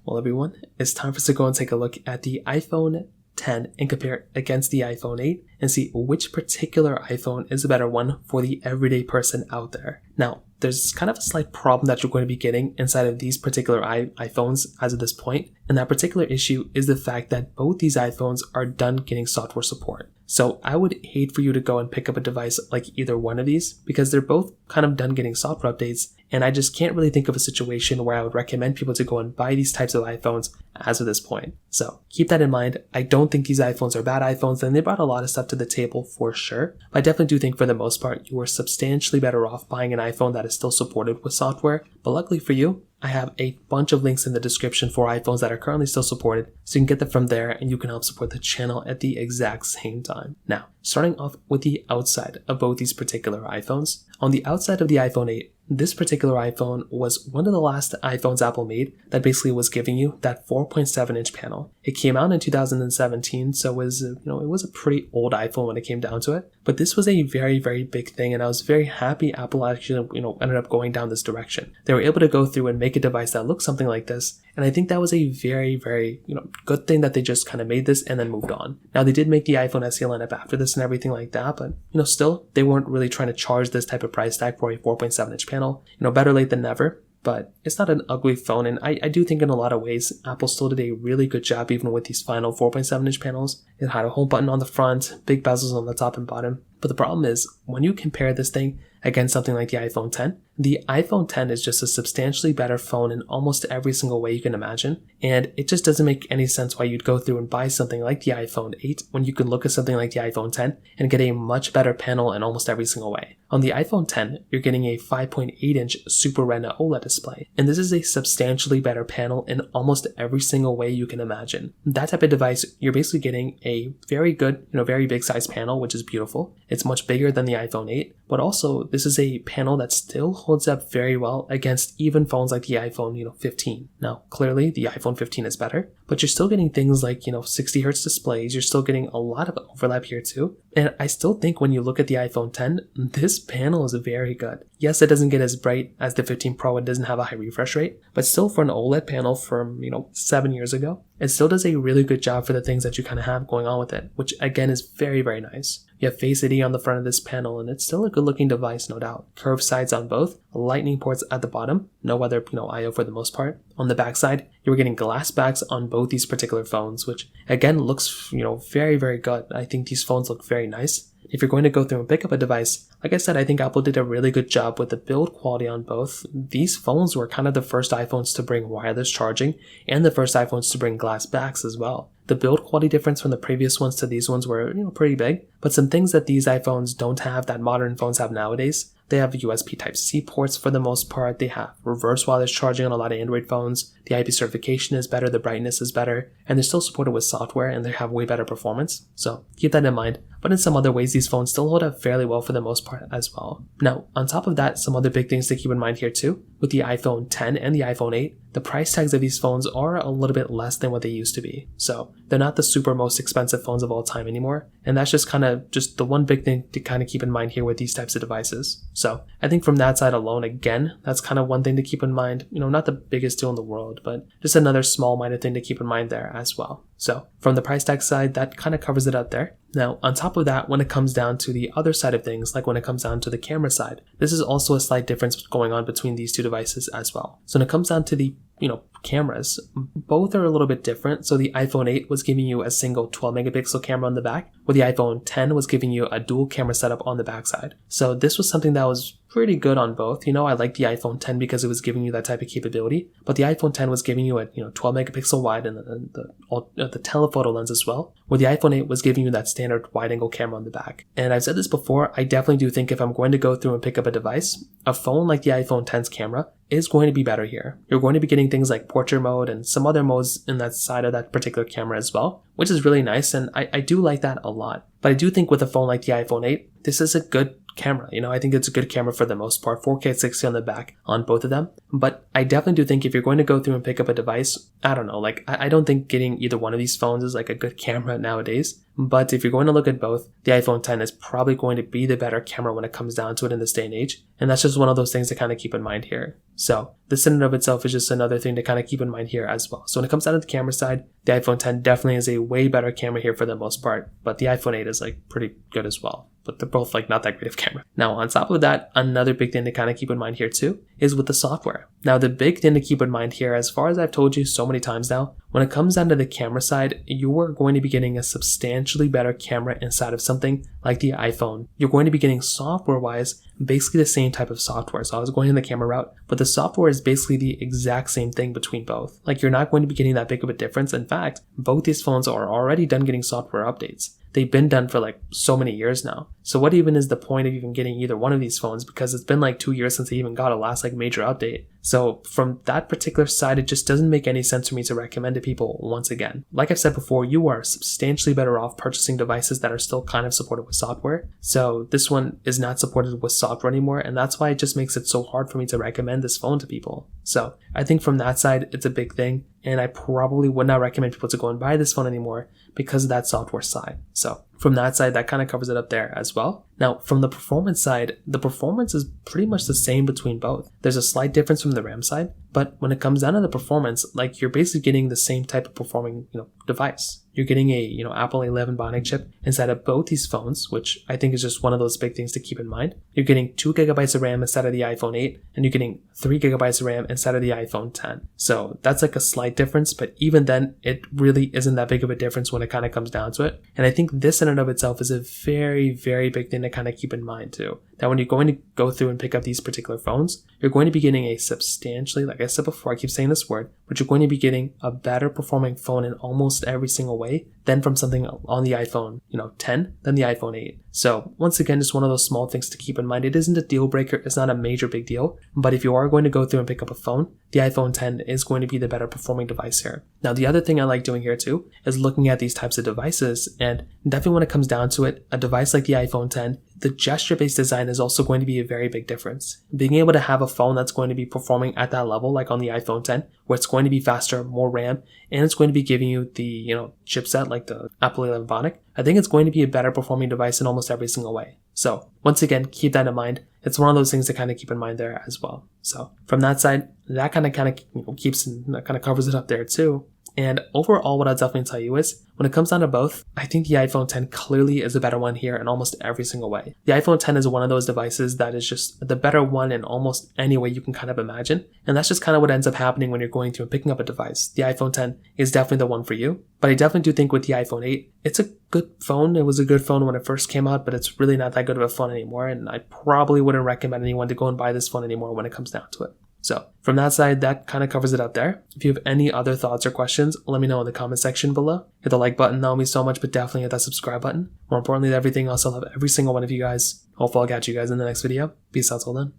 Well, everyone, it's time for us to go and take a look at the iPhone 10 and compare it against the iPhone 8 and see which particular iPhone is a better one for the everyday person out there. Now, there's kind of a slight problem that you're going to be getting inside of these particular iPhones as of this point, and that particular issue is the fact that both these iPhones are done getting software support. So I would hate for you to go and pick up a device like either one of these because they're both kind of done getting software updates, and I just can't really think of a situation where I would recommend people to go and buy these types of iPhones as of this point. So keep that in mind. I don't think these iPhones are bad iPhones, and they brought a lot of stuff to the table for sure, but I definitely do think for the most part you are substantially better off buying an iPhone that is still supported with software. But luckily for you, I have a bunch of links in the description for iPhones that are currently still supported, so you can get them from there and you can help support the channel at the exact same time. Now, starting off with the outside of both these particular iPhones. On the outside of the iPhone 8, this particular iPhone was one of the last iPhones Apple made that basically was giving you that 4.7-inch panel. It came out in 2017, so it was a pretty old iPhone when it came down to it. But this was a very, very big thing, and I was very happy Apple actually, ended up going down this direction. They were able to go through and make a device that looks something like this, and I think that was a very, very, good thing that they just kind of made this and then moved on. Now, they did make the iPhone SE lineup after this and everything like that, but, still, they weren't really trying to charge this type of price tag for a 4.7-inch panel. Better late than never, but it's not an ugly phone, and I do think in a lot of ways, Apple still did a really good job even with these final 4.7-inch panels. It had a home button on the front, big bezels on the top and bottom, but the problem is, when you compare this thing against something like the iPhone 10, the iPhone 10 is just a substantially better phone in almost every single way you can imagine, and it just doesn't make any sense why you'd go through and buy something like the iPhone 8 when you can look at something like the iPhone 10 and get a much better panel in almost every single way. On the iPhone 10, you're getting a 5.8-inch Super Retina OLED display, and this is a substantially better panel in almost every single way you can imagine. That type of device, you're basically getting a very good, very big size panel, which is beautiful. It's much bigger than the iPhone 8, but also this is a panel that still holds up very well against even phones like the iPhone, 15. Now, clearly the iPhone 15 is better, but you're still getting things like, 60 hertz displays. You're still getting a lot of overlap here too. And I still think when you look at the iPhone 10, this panel is very good. Yes, it doesn't get as bright as the 15 Pro. It doesn't have a high refresh rate, but still for an OLED panel from, 7 years ago, it still does a really good job for the things that you kind of have going on with it, which again is very, very nice. You have Face ID on the front of this panel, and it's still a good looking device, no doubt. Curved sides on both, lightning ports at the bottom, no other, I/O for the most part. On the back side, you were getting glass backs on both these particular phones, which again looks, very, very good. I think these phones look very nice. If you're going to go through and pick up a device, like I said, I think Apple did a really good job with the build quality on both. These phones were kind of the first iPhones to bring wireless charging and the first iPhones to bring glass backs as well. The build quality difference from the previous ones to these ones were, pretty big, but some things that these iPhones don't have that modern phones have nowadays. They have USB Type-C ports for the most part. They have reverse wireless charging on a lot of Android phones. The IP certification is better, the brightness is better, and they're still supported with software and they have way better performance. So keep that in mind. But in some other ways, these phones still hold up fairly well for the most part as well. Now, on top of that, some other big things to keep in mind here too. With the iPhone 10 and the iPhone 8, the price tags of these phones are a little bit less than what they used to be. So they're not the super most expensive phones of all time anymore. And that's just kind of the one big thing to kind of keep in mind here with these types of devices. So I think from that side alone, again, that's kind of one thing to keep in mind. Not the biggest deal in the world, but just another small minor thing to keep in mind there as well. So from the price tag side, that kind of covers it up there. Now, on top of that, when it comes down to the other side of things, like when it comes down to the camera side, this is also a slight difference going on between these two devices as well. So when it comes down to the cameras, both are a little bit different. So the iPhone 8 was giving you a single 12 megapixel camera on the back, where the iPhone 10 was giving you a dual camera setup on the backside. So this was something that was pretty good on both. I like the iPhone 10 because it was giving you that type of capability, but the iPhone 10 was giving you a 12 megapixel wide and the telephoto lens as well, where the iPhone 8 was giving you that standard wide angle camera on the back. And I've said this before, I definitely do think if I'm going to go through and pick up a device, a phone like the iPhone 10's camera is going to be better here. You're going to be getting things like portrait mode and some other modes in that side of that particular camera as well, which is really nice, and I do like that a lot. But I do think with a phone like the iPhone 8, this is a good camera. I think it's a good camera for the most part, 4K 60 on the back on both of them. But I definitely do think if you're going to go through and pick up a device, I don't know, like I don't think getting either one of these phones is like a good camera nowadays. But if you're going to look at both, the iPhone 10 is probably going to be the better camera when it comes down to it in this day and age. And that's just one of those things to kind of keep in mind here. So this in and of itself is just another thing to kind of keep in mind here as well. So when it comes down to the camera side, the iPhone 10 definitely is a way better camera here for the most part. But the iPhone 8 is like pretty good as well. But they're both like not that great of camera. Now on top of that, another big thing to kind of keep in mind here too is with the software. Now the big thing to keep in mind here, as far as I've told you so many times now, when it comes down to the camera side, you are going to be getting a substantially better camera inside of something like the iPhone. You're going to be getting software-wise basically the same type of software. So I was going in the camera route, but the software is basically the exact same thing between both. Like you're not going to be getting that big of a difference. In fact, both these phones are already done getting software updates. They've been done for like so many years now. So what even is the point of even getting either one of these phones? Because it's been like 2 years since they even got a last like major update. So from that particular side, it just doesn't make any sense for me to recommend to people once again. Like I've said before, you are substantially better off purchasing devices that are still kind of supported with software. So this one is not supported with software anymore. And that's why it just makes it so hard for me to recommend this phone to people. So I think from that side, it's a big thing. And I probably would not recommend people to go and buy this phone anymore because of that software side. So from that side, that kind of covers it up there as well. Now, from the performance side, the performance is pretty much the same between both. There's a slight difference from the RAM side, but when it comes down to the performance, like you're basically getting the same type of performing, device. You're getting a, Apple A11 Bionic chip inside of both these phones, which I think is just one of those big things to keep in mind. You're getting 2 gigabytes of RAM instead of the iPhone 8, and you're getting 3 gigabytes of RAM instead of the iPhone 10. So that's like a slight difference, but even then, it really isn't that big of a difference when it kind of comes down to it. And I think this in and of itself is a very, very big thing to kind of keep in mind too. That when you're going to go through and pick up these particular phones, you're going to be getting a substantially, like I said before, I keep saying this word, but you're going to be getting a better performing phone in almost every single way than from something on the iPhone, 10 than the iPhone 8. So once again, just one of those small things to keep in mind. It isn't a deal breaker. It's not a major big deal. But if you are going to go through and pick up a phone, the iPhone 10 is going to be the better performing device here. Now, the other thing I like doing here too is looking at these types of devices. And definitely when it comes down to it, a device like the iPhone 10, the gesture-based design is also going to be a very big difference. Being able to have a phone that's going to be performing at that level, like on the iPhone 10, where it's going to be faster, more RAM, and it's going to be giving you the, chipset like the Apple A11 Bionic, I think it's going to be a better performing device in almost every single way. So once again, keep that in mind. It's one of those things to kind of keep in mind there as well. So from that side, that kind of keeps and kind of covers it up there too. And overall, what I'll definitely tell you is, when it comes down to both, I think the iPhone 10 clearly is a better one here in almost every single way. The iPhone 10 is one of those devices that is just the better one in almost any way you can kind of imagine. And that's just kind of what ends up happening when you're going through and picking up a device. The iPhone 10 is definitely the one for you. But I definitely do think with the iPhone 8, it's a good phone. It was a good phone when it first came out, but it's really not that good of a phone anymore. And I probably wouldn't recommend anyone to go and buy this phone anymore when it comes down to it. So from that side, that kind of covers it up there. If you have any other thoughts or questions, let me know in the comment section below. Hit the like button, that would mean so much, but definitely hit that subscribe button. More importantly than everything else, I love every single one of you guys. Hopefully I'll catch you guys in the next video. Peace out till then.